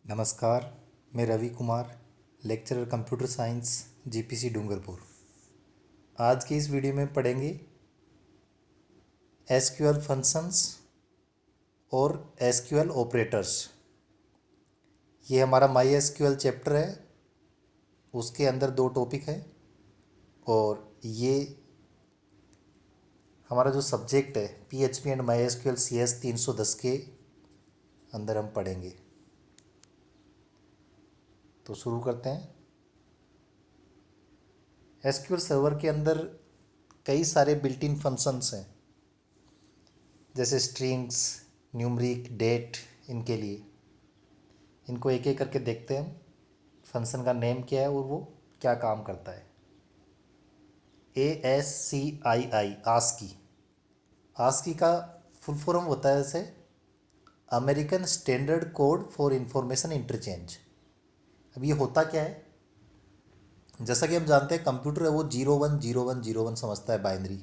नमस्कार। मैं Ravi Kumar, lecturer computer science, GPC Dungarpur. आज की इस वीडियो में पढ़ेंगे एसक्यूएल फंक्शंस और एसक्यूएल ऑपरेटर्स। ये हमारा माई एसक्यूएल चैप्टर है, उसके अंदर दो टॉपिक है और ये हमारा जो सब्जेक्ट है PHP and my SQL CS 310 के अंदर हम पढ़ेंगे। तो शुरू करते हैं। एसक्यूएल सर्वर के अंदर कई सारे बिल्ट इन फंक्शंस हैं, जैसे स्ट्रिंग्स, न्यूमरिक, डेट। इनके लिए इनको एक एक करके देखते हैं। फंक्शन का नेम क्या है और वो क्या काम करता है। ASCII, ASCII. आस्की का फुल फॉर्म होता है जैसे American standard code for information interchange. अब ये होता क्या है, जैसा कि हम जानते हैं कंप्यूटर है वो 010101 समझता है, बाइनरी।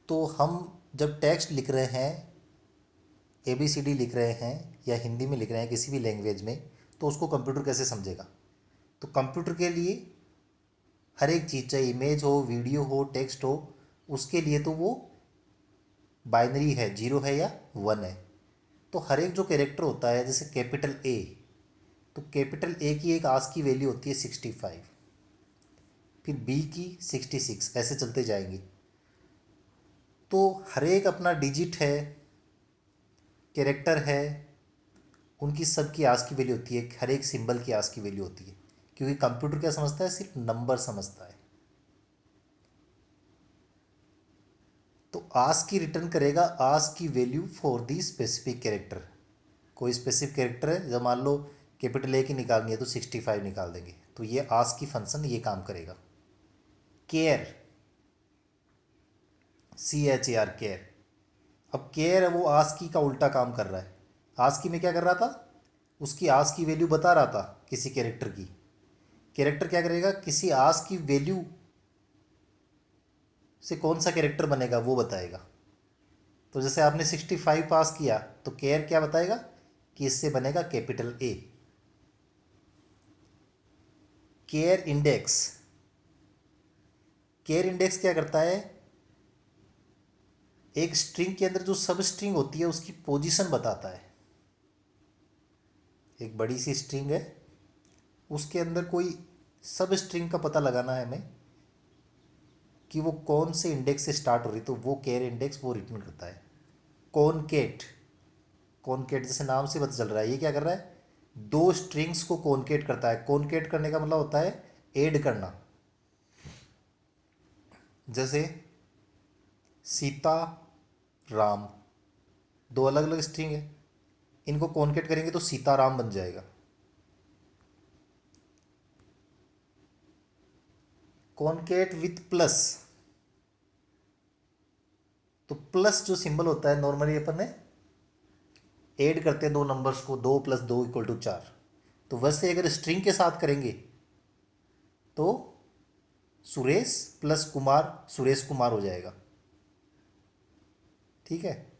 तो हम जब टेक्स्ट लिख रहे हैं, ABCD लिख रहे हैं या हिंदी में लिख रहे हैं किसी भी लैंग्वेज में, तो उसको कंप्यूटर कैसे समझेगा। तो कंप्यूटर के लिए हर एक चीज़, चाहे इमेज हो, वीडियो हो, टेक्स्ट हो, उसके लिए तो वो बाइनरी है, 0 है या 1 है। तो हर एक जो कैरेक्टर होता है, जैसे कैपिटल A, तो कैपिटल A की एक आज की वैल्यू होती है 65, फिर B की 66, ऐसे चलते जाएंगे। तो हर एक अपना डिजिट है, कैरेक्टर है, उनकी सबकी आज की वैल्यू होती है, हर एक सिंबल की आज की वैल्यू होती है। क्योंकि कंप्यूटर क्या समझता है, सिर्फ नंबर समझता है। तो आस्क की रिटर्न करेगा आस्क की value for the specific character. कोई स्पेसिफिक कैरेक्टर है, जब मान लो कैपिटल A की निकालनी है तो 65 निकाल देंगे। तो ये आस्क की फंक्शन ये काम करेगा। Care, CHAR, care. अब केयर है वो आस्की का उल्टा काम कर रहा है। आस्की में क्या कर रहा था, उसकी आस्क की वैल्यू बता रहा था किसी कैरेक्टर की। कैरेक्टर क्या करेगा, किसी आस्क की वैल्यू से कौन सा कैरेक्टर बनेगा वो बताएगा। तो जैसे आपने 65 पास किया तो केयर क्या बताएगा कि इससे बनेगा capital A। Care index, care index क्या करता है, एक स्ट्रिंग के अंदर जो सब स्ट्रिंग होती है उसकी पोजीशन बताता है। एक बड़ी सी स्ट्रिंग है, उसके अंदर कोई सब स्ट्रिंग का पता लगाना है हमें कि वो कौन से इंडेक्स से स्टार्ट हो रही, तो वो केयर इंडेक्स वो रिटर्न करता है। कॉनकेट, कॉनकेट जैसे नाम से पता चल रहा है ये क्या कर रहा है, दो स्ट्रिंग्स को कॉनकेट करता है। कॉनकेट करने का मतलब होता है ऐड करना। जैसे सीता, राम, दो अलग अलग स्ट्रिंग है, इनको कॉनकेट करेंगे तो सीताराम बन जाएगा। कॉनकेट विथ प्लस, तो प्लस जो सिंबल होता है नॉर्मली अपन ने ऐड करते हैं दो नंबर्स को, 2 + 2 = 4। तो वैसे अगर स्ट्रिंग के साथ करेंगे तो सुरेश प्लस कुमार सुरेश कुमार हो जाएगा। ठीक है,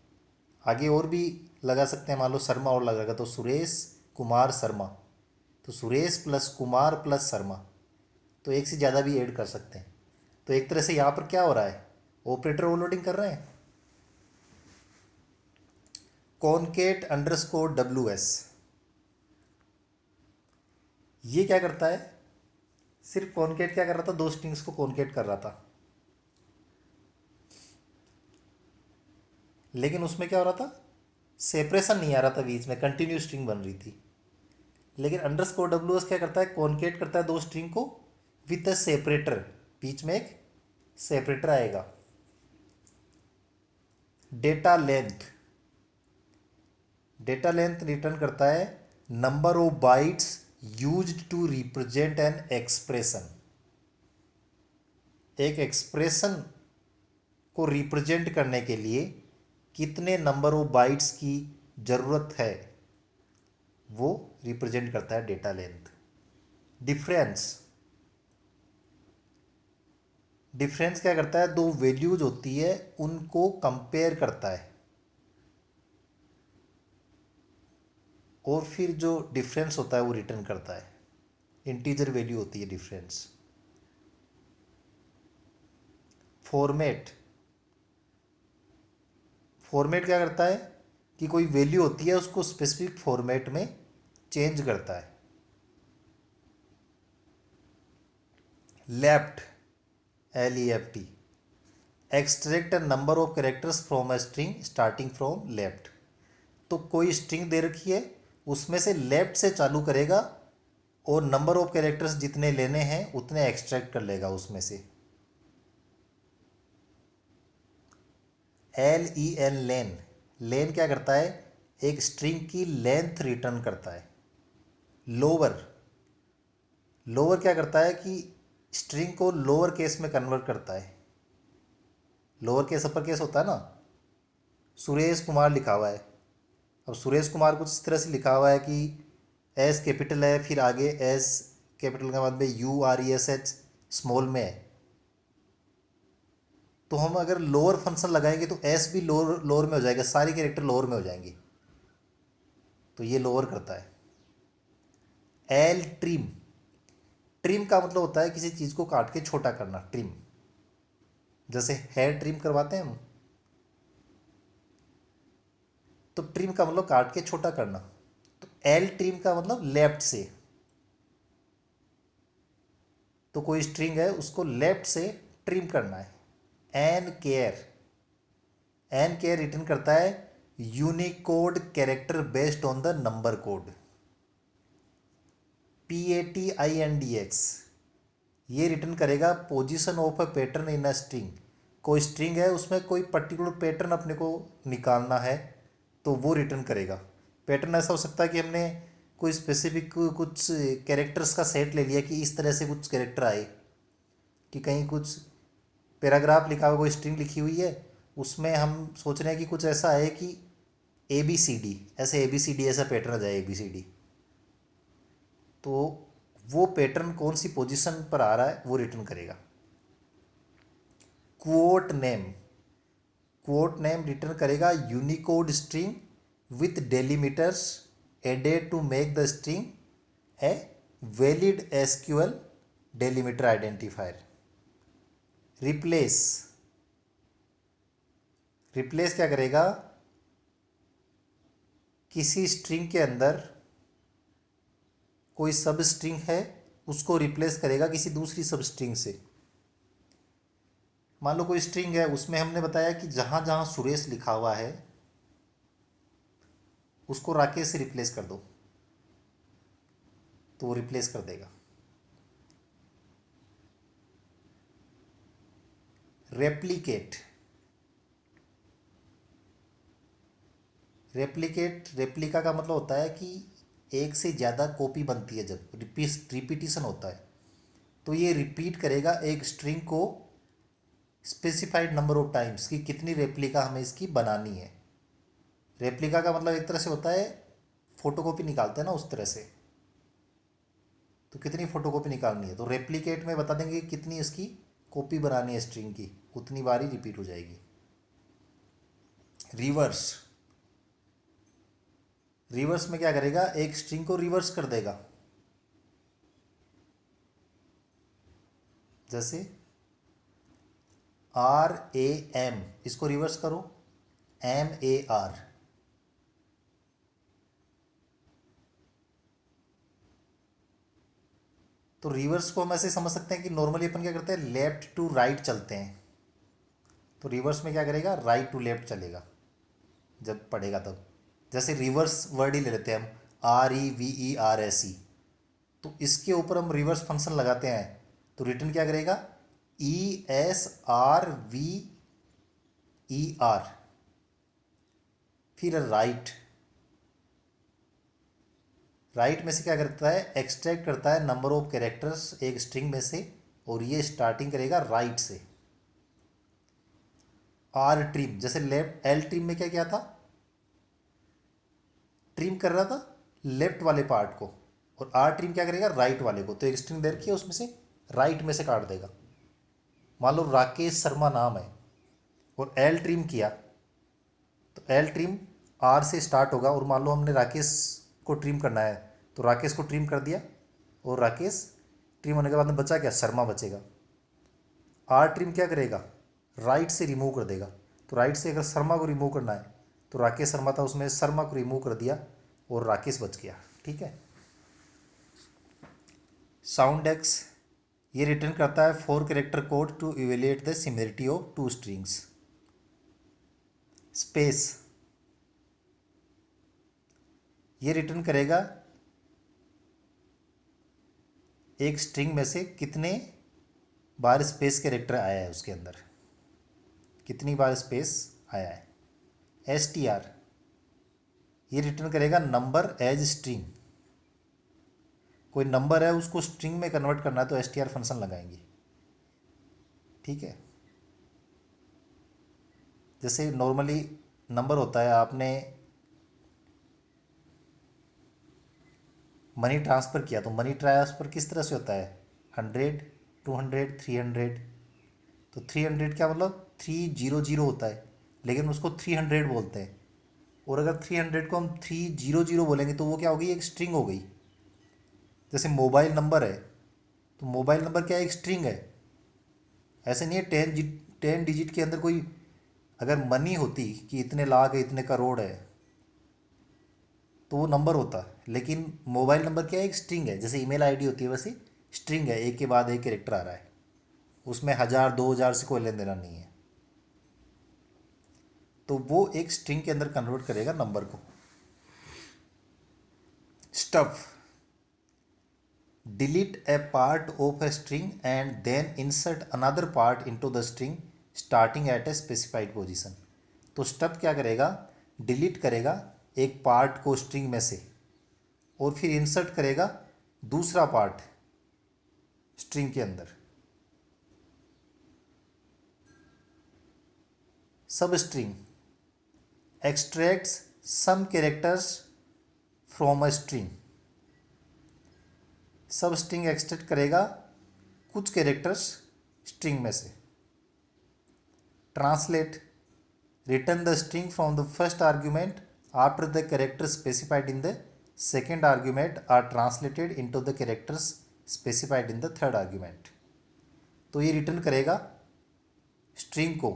आगे और भी लगा सकते हैं, मान लो शर्मा और लगेगा तो सुरेश कुमार शर्मा, तो सुरेश प्लस कुमार प्लस शर्मा। तो एक से ज़्यादा भी ऐड कर सकते हैं। तो एक तरह से यहाँ पर क्या हो रहा है, ऑपरेटर ओवरलोडिंग कर रहे हैं। concat_WS, ये क्या करता है, सिर्फ कॉनकेट क्या कर रहा था, दो स्ट्रिंग्स को कॉनकेट कर रहा था, लेकिन उसमें क्या हो रहा था, सेपरेशन नहीं आ रहा था, बीच में कंटिन्यू स्ट्रिंग बन रही थी। लेकिन _WS क्या करता है, कॉनकेट करता है दो स्ट्रिंग को विथ अ सेपरेटर, बीच में एक सेपरेटर आएगा। Data length, data length return करता है number of bytes used to represent an expression. एक एक्सप्रेशन को रिप्रेजेंट करने के लिए कितने नंबर ऑफ बाइट्स की ज़रूरत है, वो रिप्रेजेंट करता है डेटा लेंथ। डिफरेंस, डिफरेंस क्या करता है, दो वैल्यूज होती है उनको कंपेयर करता है। और फिर जो डिफरेंस होता है वो रिटर्न करता है। इंटीजर वैल्यू होती है डिफरेंस। फॉर्मेट, फॉर्मेट क्या करता है कि कोई वैल्यू होती है उसको स्पेसिफिक फॉर्मेट में चेंज करता है। Left, LEFT, extract a number of characters from a string starting from left. तो कोई स्ट्रिंग दे रखी है, उसमें से लेफ्ट से चालू करेगा और नंबर ऑफ कैरेक्टर्स जितने लेने हैं उतने एक्सट्रैक्ट कर लेगा उसमें से। LEN, लेन, लेन क्या करता है, एक स्ट्रिंग की लेंथ रिटर्न करता है। लोअर, लोअर क्या करता है कि स्ट्रिंग को लोअर केस में कन्वर्ट करता है। लोअर केस अपर केस होता है ना। सुरेश कुमार लिखा हुआ है, अब सुरेश कुमार कुछ इस तरह से लिखा हुआ है कि एस कैपिटल है, फिर आगे एस कैपिटल के बाद में URESH स्मॉल में है। तो हम अगर लोअर फंक्शन लगाएंगे तो एस भी लोअर लोअर में हो जाएगा, सारी कैरेक्टर लोअर में हो जाएंगी। तो ये लोअर करता है। एल ट्रिम, ट्रिम का मतलब होता है किसी चीज़ को काट के छोटा करना, ट्रिम। जैसे हेयर ट्रिम करवाते हैं हम, तो ट्रिम का मतलब काट के छोटा करना। तो एल ट्रिम का मतलब लेफ्ट से। तो कोई स्ट्रिंग है उसको लेफ्ट से ट्रिम करना है। NCHAR, NCHAR return करता है Unicode character based on the number code. PATINDX, ये रिटर्न करेगा position of a pattern in a string. कोई स्ट्रिंग है उसमें कोई पर्टिकुलर पैटर्न अपने को निकालना है तो वो रिटर्न करेगा। पैटर्न ऐसा हो सकता है कि हमने कोई स्पेसिफिक कुछ कैरेक्टर्स का सेट ले लिया कि इस तरह से कुछ कैरेक्टर आए, कि कहीं कुछ पैराग्राफ लिखा हुआ, कोई स्ट्रिंग लिखी हुई है, उसमें हम सोच रहे हैं कि कुछ ऐसा है कि ABCD, ऐसे ABCD ऐसा पैटर्न आ जाए ABCD। तो वो पैटर्न कौन सी पोजीशन पर आ रहा है वो रिटर्न करेगा। Quote name, quote name return करेगा Unicode string with delimiters added to make the string a valid SQL delimiter identifier. Replace, replace क्या करेगा, किसी स्ट्रिंग के अंदर कोई सब स्ट्रिंग है उसको रिप्लेस करेगा किसी दूसरी सब स्ट्रिंग से। मान लो कोई स्ट्रिंग है उसमें हमने बताया कि जहाँ जहाँ सुरेश लिखा हुआ है उसको राकेश से रिप्लेस कर दो, तो वो रिप्लेस कर देगा। रेप्लिकेट, रेप्लिकेट, रेप्लिका का मतलब होता है कि एक से ज़्यादा कॉपी बनती है, जब रिपीटिशन होता है तो ये रिपीट करेगा एक स्ट्रिंग को स्पेसिफाइड नंबर ऑफ टाइम्स कि कितनी रेप्लिका हमें इसकी बनानी है। रेप्लिका का मतलब एक तरह से होता है फोटोकॉपी निकालते हैं ना उस तरह से, तो कितनी फोटोकॉपी निकालनी है, तो रेप्लिकेट में बता देंगे कितनी इसकी कॉपी बनानी है स्ट्रिंग की, उतनी बार ही रिपीट हो जाएगी। रिवर्स, रिवर्स में क्या करेगा, एक स्ट्रिंग को रिवर्स कर देगा। जैसे RAM, इसको रिवर्स करो MAR। तो रिवर्स को हम ऐसे समझ सकते हैं कि नॉर्मली अपन क्या करते हैं, लेफ्ट टू राइट चलते हैं, तो रिवर्स में क्या करेगा, राइट टू लेफ्ट चलेगा जब पढ़ेगा तब। जैसे रिवर्स वर्ड ही ले लेते हैं हम, REVERSE, तो इसके ऊपर हम रिवर्स फंक्शन लगाते हैं तो रिटर्न क्या करेगा, ESRVER। फिर राइट, राइट में से क्या करता है, एक्सट्रैक्ट करता है नंबर ऑफ कैरेक्टर्स एक स्ट्रिंग में से, और ये स्टार्टिंग करेगा राइट से। R ट्रिम, जैसे लेफ्ट L ट्रिम में क्या किया था, ट्रिम कर रहा था लेफ्ट वाले पार्ट को, और R ट्रिम क्या करेगा, राइट वाले को। तो एक स्ट्रिंग दे रखी है उसमें से राइट में से काट देगा। मान लो राकेश शर्मा नाम है और L ट्रिम किया, तो L ट्रिम R से स्टार्ट होगा, और मान लो हमने राकेश को ट्रिम करना है, तो राकेश को ट्रिम कर दिया, और राकेश ट्रिम होने के बाद में बचा क्या, शर्मा बचेगा। आर ट्रिम क्या करेगा, राइट से रिमूव कर देगा। तो राइट से अगर शर्मा को रिमूव करना है तो राकेश शर्मा था, उसमें शर्मा को रिमूव कर दिया और राकेश बच गया। ठीक है। साउंड एक्स ये रिटर्न करता है 4 character code to evaluate the similarity of 2 strings. Space ये रिटर्न करेगा एक स्ट्रिंग में से कितने बार स्पेस कैरेक्टर आया है, उसके अंदर कितनी बार स्पेस आया है। एस टी आर ये रिटर्न करेगा नंबर एज स्ट्रिंग। कोई नंबर है उसको स्ट्रिंग में कन्वर्ट करना है तो एस टी आर फंक्शन लगाएंगे। ठीक है। जैसे नॉर्मली नंबर होता है, आपने मनी ट्रांसफ़र किया तो मनी ट्रांसफ़र किस तरह से होता है, 100, 200, 300। तो 300 क्या मतलब 300 होता है, लेकिन उसको 300 बोलते हैं। और अगर 300 को हम 300 बोलेंगे तो वो क्या होगी, एक स्ट्रिंग हो गई। जैसे मोबाइल नंबर है, तो मोबाइल नंबर क्या है, एक स्ट्रिंग है। ऐसे नहीं है 10 डिजिट के अंदर कोई अगर मनी होती कि इतने लाख है, इतने करोड़ है, तो वो नंबर होता। लेकिन मोबाइल नंबर क्या है, एक स्ट्रिंग है। जैसे ईमेल आईडी होती है वैसे स्ट्रिंग है, एक के बाद एक कैरेक्टर आ रहा है, उसमें 1000 2000 से कोई लेन देना नहीं है। तो वो एक स्ट्रिंग के अंदर कन्वर्ट करेगा नंबर को। Stuff delete a part of a string and then insert another part into the string starting at a specified position. तो स्टफ क्या करेगा, डिलीट करेगा एक पार्ट को स्ट्रिंग में से और फिर इंसर्ट करेगा दूसरा पार्ट स्ट्रिंग के अंदर। Substring extracts some characters from a string. Substring extract करेगा कुछ कैरेक्टर्स स्ट्रिंग में से। Translate return the string from the first argument after the character specified in the second argument are translated into the characters specified in the third argument. तो ये return करेगा string को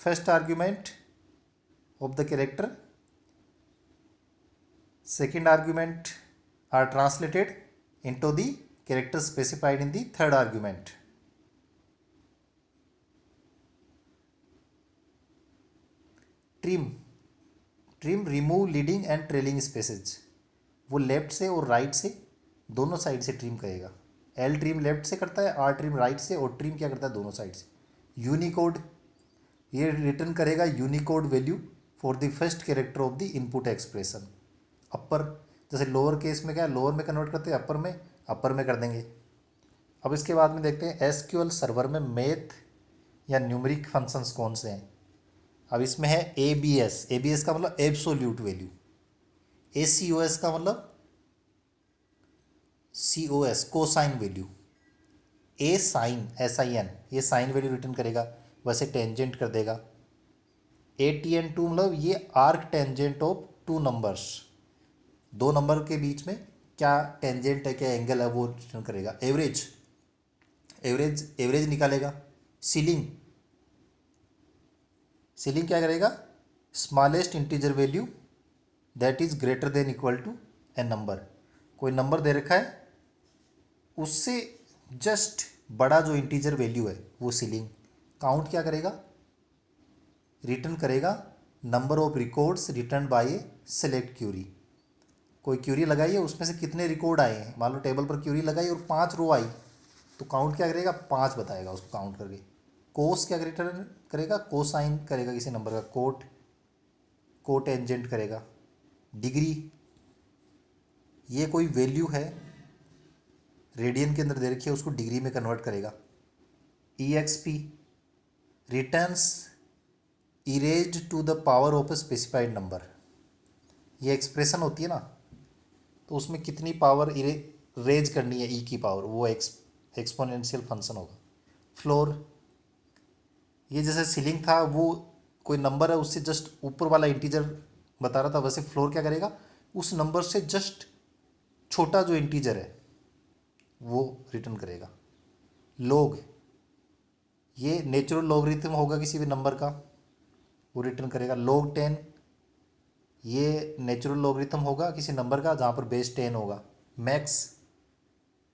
first argument of the character, second argument are translated into the character specified in the third argument. Trim remove leading and trailing spaces. वो left से और right से दोनों side से ट्रिम करेगा। एल ट्रिम लेफ्ट से करता है, आर ट्रिम राइट से, और ट्रिम क्या करता है दोनों साइड से। यूनिकोड ये रिटर्न करेगा Unicode value for the first character of the input expression. Upper जैसे लोअर केस में क्या है, लोअर में कन्वर्ट करते हैं, अपर में कर देंगे। अब इसके बाद में देखते हैं एसक्यूएल सर्वर में मैथ या न्यूमेरिक फंक्शंस कौन से हैं। अब इसमें है एबीएस। एबीएस का मतलब एब्सोल्यूट वैल्यू। एसीओएस का मतलब सीओएस कोसाइन वैल्यू। ए साइन SIN ये साइन वैल्यू रिटर्न करेगा, वैसे टेंजेंट कर देगा। ATN2 मतलब ये arc tangent of 2 numbers, 2 number के बीच में क्या टेंजेंट है, क्या एंगल है, वो रिटर्न करेगा। एवरेज निकालेगा। सीलिंग क्या करेगा, smallest integer value that is greater than equal to a number. कोई नंबर दे रखा है, उससे जस्ट बड़ा जो इंटीजर वैल्यू है वो सीलिंग। काउंट क्या करेगा, रिटर्न करेगा number of records return by a select query. कोई क्यूरी लगाई है, उसमें से कितने रिकॉर्ड आए हैं, मान लो टेबल पर क्यूरी लगाई और 5 रो आई, तो काउंट क्या करेगा, 5 बताएगा उसको काउंट करके। कोस क्या रिटर्न करेगा, कोसाइन करेगा किसी नंबर का। कोट एंजेंट करेगा। डिग्री ये कोई वैल्यू है रेडियन के अंदर दे रखी है, उसको डिग्री में कन्वर्ट करेगा। EXP returns e raised to the power of a specified number. ये एक्सप्रेशन होती है ना, तो उसमें कितनी पावर रेज करनी है की पावर, वो एक्सपोनेंशियल फंक्शन होगा। फ्लोर ये जैसे सीलिंग था, वो कोई नंबर है उससे जस्ट ऊपर वाला इंटीजर बता रहा था, वैसे फ्लोर क्या करेगा, उस नंबर से जस्ट छोटा जो इंटीजर है वो रिटर्न करेगा। लॉग, ये नेचुरल लॉगरिथम होगा किसी भी नंबर का, वो रिटर्न करेगा। log 10, ये नेचुरल लॉगरिथम होगा किसी नंबर का जहाँ पर बेस 10 होगा। मैक्स,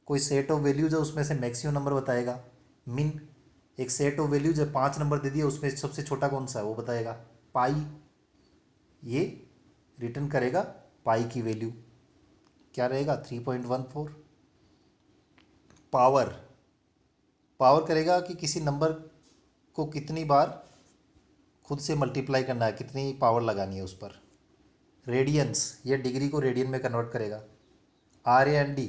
कोई सेट ऑफ वैल्यूज है उसमें से मैक्सिमम नंबर बताएगा। मिन, एक सेट ऑफ वैल्यूज है 5 नंबर दे दिए उसमें सबसे छोटा कौन सा है वो बताएगा। पाई, ये रिटर्न करेगा पाई की वैल्यू क्या रहेगा 3.14। पावर, पावर करेगा कि किसी नंबर को कितनी बार खुद से मल्टीप्लाई करना है, कितनी पावर लगानी है उस पर। रेडियंस, ये डिग्री को रेडियन में कन्वर्ट करेगा। RAND,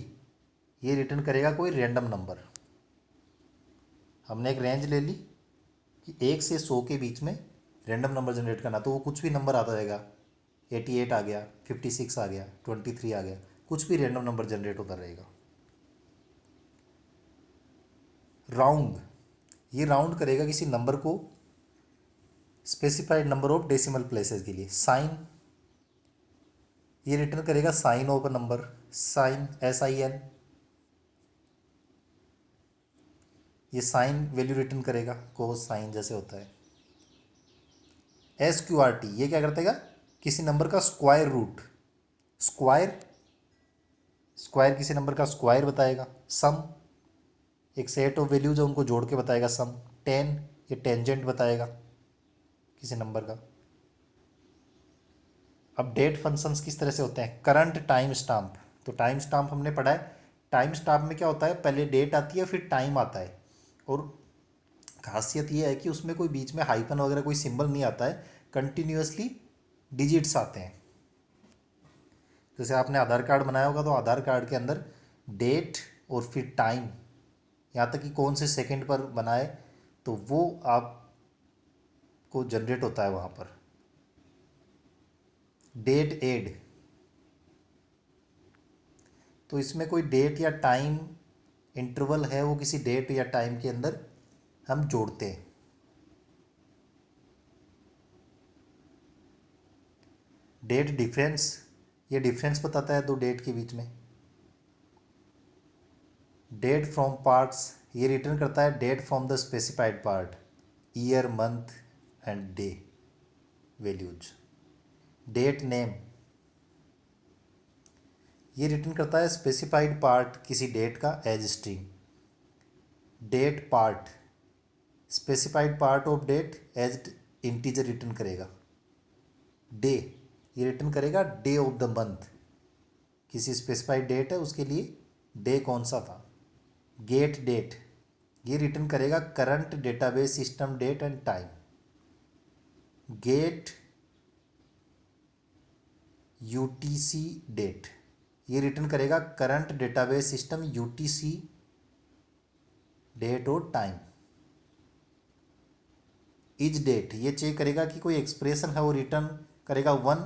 ये रिटर्न करेगा कोई रैंडम नंबर। हमने एक रेंज ले ली कि 1 से 100 के बीच में रैंडम नंबर जनरेट करना, तो वो कुछ भी नंबर आता रहेगा। 88 आ गया, 56 आ गया, 23 आ गया, कुछ भी रैंडम नंबर जनरेट होता रहेगा। राउंड, ये राउंड करेगा किसी नंबर को specified number of decimal places के लिए। साइन, ये रिटर्न करेगा sign of a number. Sine, SIN, ये साइन वैल्यू रिटर्न करेगा, कोस साइन जैसे होता है। SQRT, ये क्या करतेगा किसी नंबर का स्क्वायर रूट। स्क्वायर, स्क्वायर किसी नंबर का स्क्वायर बताएगा। सम, एक सेट ऑफ वैल्यूज है उनको जोड़ के बताएगा सम। टेन, ये टेंजेंट बताएगा किसी नंबर का। अब डेट फंक्शंस किस तरह से होते हैं। करंट टाइम स्टाम्प, तो टाइम स्टाम्प हमने पढ़ा है। टाइम स्टाम्प में क्या होता है, पहले डेट आती है फिर टाइम आता है, और खासियत ये है कि उसमें कोई बीच में हाइफन वगैरह कोई सिंबल नहीं आता है, कंटिन्यूअसली डिजिट्स आते हैं। जैसे आपने आधार कार्ड बनाया होगा तो आधार कार्ड के अंदर डेट और फिर टाइम, यहाँ तक कि कौन से सेकंड पर बनाए, तो वो आपको जनरेट होता है वहाँ पर। डेट एड, तो इसमें कोई डेट या टाइम इंटरवल है वो किसी डेट या टाइम के अंदर हम जोड़ते हैं। डेट डिफरेंस, ये डिफरेंस बताता है दो डेट के बीच में। डेट फ्रॉम पार्ट्स, ये रिटर्न करता है date from the specified part, year, month and day values. Date name, ये रिटर्न करता है स्पेसिफाइड पार्ट किसी डेट का as string. Date part, specified part of date as integer return करेगा। Day, ये रिटर्न करेगा डे ऑफ द मंथ, किसी specified date है उसके लिए डे कौन सा था। गेट डेट, ये रिटर्न करेगा current database system date and time. Get UTC date, ये रिटर्न करेगा current database system UTC date और टाइम। इज डेट, ये चेक करेगा कि कोई एक्सप्रेशन है वो रिटर्न करेगा 1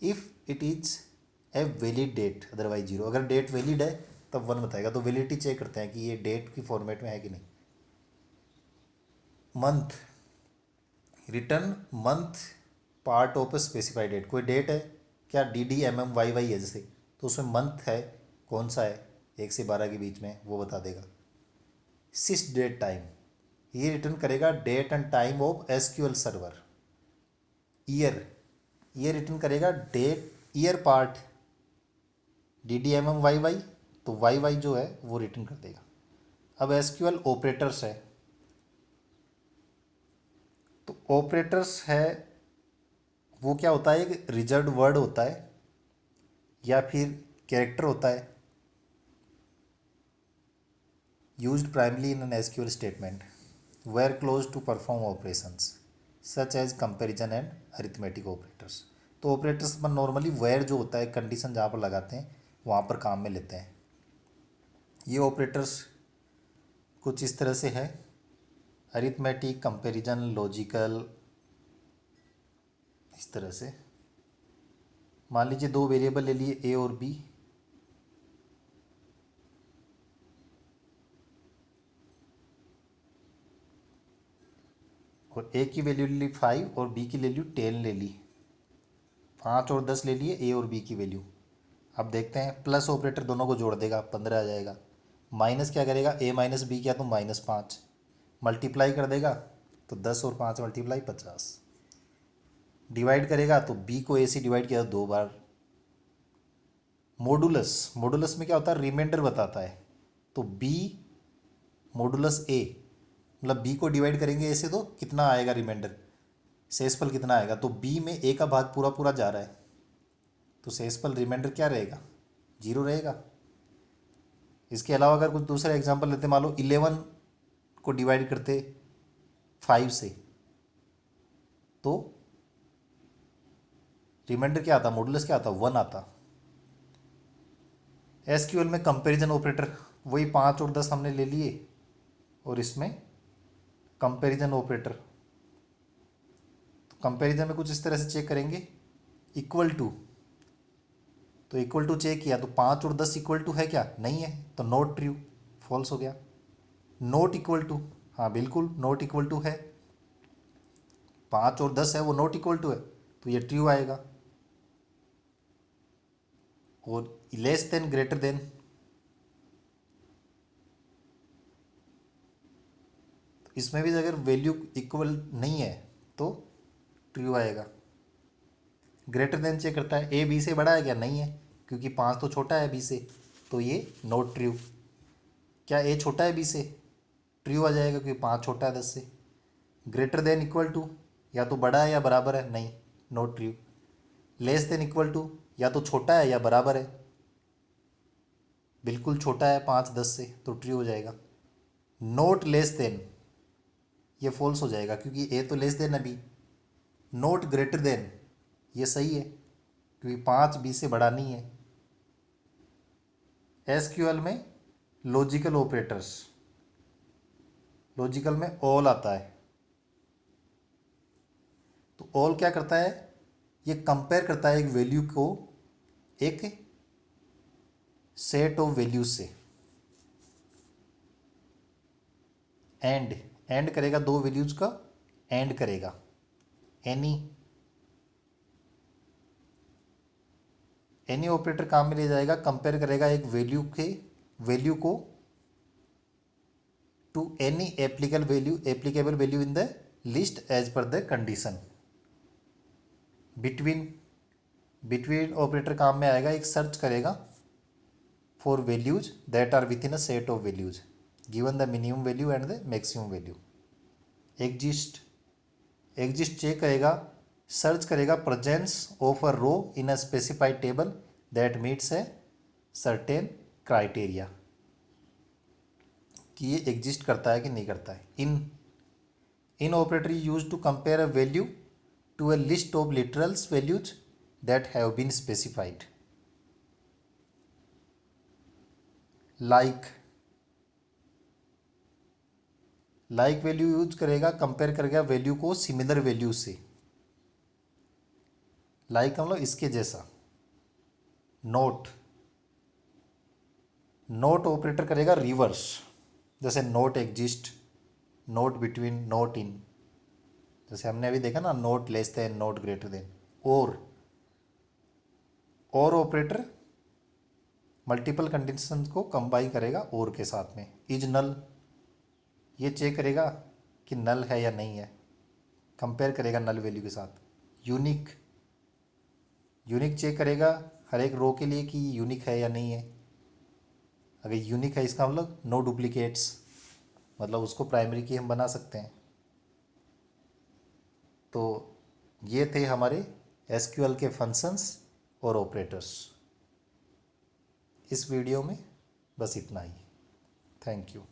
if it is a valid date, otherwise 0। अगर डेट वैलिड है तब 1 बताएगा, तो वैलिडिटी चेक करते हैं कि ये डेट की फॉर्मेट में है कि नहीं। Month, return month part of a specified date, कोई डेट है क्या DDMMYY है जैसे, तो उसमें मंथ है कौन सा है 1 से 12 के बीच में, वो बता देगा। सिस डेट टाइम, ये रिटर्न करेगा date and time of SQL server. Year, ये रिटर्न करेगा डेट ईयर पार्ट DDMMYY, तो YY जो है वो रिटर्न कर देगा। अब SQL ऑपरेटर्स है, तो ऑपरेटर्स है वो क्या होता है, एक रिजर्व्ड वर्ड होता है या फिर कैरेक्टर होता है, used primarily in an SQL statement where clause to perform operations such as comparison and arithmetic operators. तो ऑपरेटर्स पर नॉर्मली वेयर जो होता है कंडीशन जहाँ पर लगाते हैं वहाँ पर काम में लेते हैं। ये ऑपरेटर्स कुछ इस तरह से है, अरिथमेटिक, कंपैरिजन, लॉजिकल, इस तरह से। मान लीजिए दो वेरिएबल ले लिए A और B, और A की वैल्यू ले ली 5 और B की वैल्यू 10 ले ली, 5 और 10 ले लिए A और B की वैल्यू। अब देखते हैं, प्लस ऑपरेटर दोनों को जोड़ देगा, 15 आ जाएगा। माइनस क्या करेगा, ए माइनस बी किया तो -5, मल्टीप्लाई कर देगा तो 10 और 5 मल्टीप्लाई 50, डिवाइड करेगा तो बी को ए से डिवाइड किया 2 बार। मॉडुलस, मॉडुलस में क्या होता है, रिमाइंडर बताता है। तो बी मॉडुलस ए, मतलब बी को डिवाइड करेंगे ए से तो कितना आएगा रिमाइंडर, शेषफल कितना आएगा, तो बी में ए का भाग पूरा पूरा जा रहा है, तो शेषफल रिमाइंडर क्या रहेगा, 0 रहेगा। इसके अलावा अगर कुछ दूसरा एग्जांपल लेते, मान लो 11 को डिवाइड करते 5 से, तो रिमाइंडर क्या आता, मॉडुलस क्या आता, 1 आता। एसक्यूएल में कंपैरिजन ऑपरेटर, वही 5 और 10 हमने ले लिए, और इसमें कंपैरिजन ऑपरेटर, तो कंपैरिजन में कुछ इस तरह से चेक करेंगे, इक्वल टू, तो इक्वल टू चेक किया तो 5 और 10 इक्वल टू है क्या, नहीं है, तो नॉट ट्रू, फॉल्स हो गया। नॉट इक्वल टू, हाँ बिल्कुल नॉट इक्वल टू है, 5 और 10 है वो नॉट इक्वल टू है, तो ये ट्रू आएगा। और लेस देन ग्रेटर देन, तो इसमें भी अगर वैल्यू इक्वल नहीं है तो ट्रू आएगा। ग्रेटर देन चेक करता है, ए बी से बड़ा है क्या, नहीं है, क्योंकि 5 तो छोटा है बी से, तो ये नॉट ट्रू। क्या ए छोटा है बी से, ट्रू आ जाएगा क्योंकि 5 छोटा है 10 से। ग्रेटर देन इक्वल टू, या तो बड़ा है या बराबर है, नहीं, not true. Less than equal to, या तो छोटा है या बराबर है, बिल्कुल छोटा है 5 10 से, तो ट्रू हो जाएगा। नोट लेस देन, ये फॉल्स हो जाएगा क्योंकि ए तो लेस देन है बी। नोट ग्रेटर देन, ये सही है क्योंकि 5 बी से बड़ा नहीं है। एसक्यूएल में लॉजिकल ऑपरेटर्स, लॉजिकल में ऑल आता है, तो ऑल क्या करता है, ये कंपेयर करता है एक वैल्यू को एक सेट ऑफ वैल्यूज से, एंड करेगा, दो वैल्यूज का एंड करेगा, एनी ऑपरेटर काम में ले जाएगा, कंपेयर करेगा एक वैल्यू को to any applicable value in the list as per the condition. Between operator काम में आएगा, एक सर्च करेगा for values that are within a set of values given the minimum value and the maximum value. Exist check करेगा, search करेगा presence of a row in a specified table that meets a certain criteria, कि ये exist करता है कि नहीं करता है। In operator use to compare a value to a list of literals values that have been specified. Like value use करेगा, compare करेगा वैल्यू को सिमिलर वैल्यू से, लाइक मतलब इसके जैसा। नोट ऑपरेटर करेगा रिवर्स, जैसे not exist, not between, not in, जैसे हमने अभी देखा ना, not less than, not greater than. और ऑपरेटर मल्टीपल कंडीशन को कंबाइन करेगा और के साथ में। इज नल, ये चेक करेगा कि नल है या नहीं है, कंपेयर करेगा नल वैल्यू के साथ। यूनिक चेक करेगा हर एक रो के लिए कि यूनिक है या नहीं है, अगर यूनिक है इसका मतलब नो डुप्लीकेट्स, मतलब उसको प्राइमरी की हम बना सकते हैं। तो ये थे हमारे एसक्यूएल के फंक्शंस और ऑपरेटर्स। इस वीडियो में बस इतना ही। Thank you.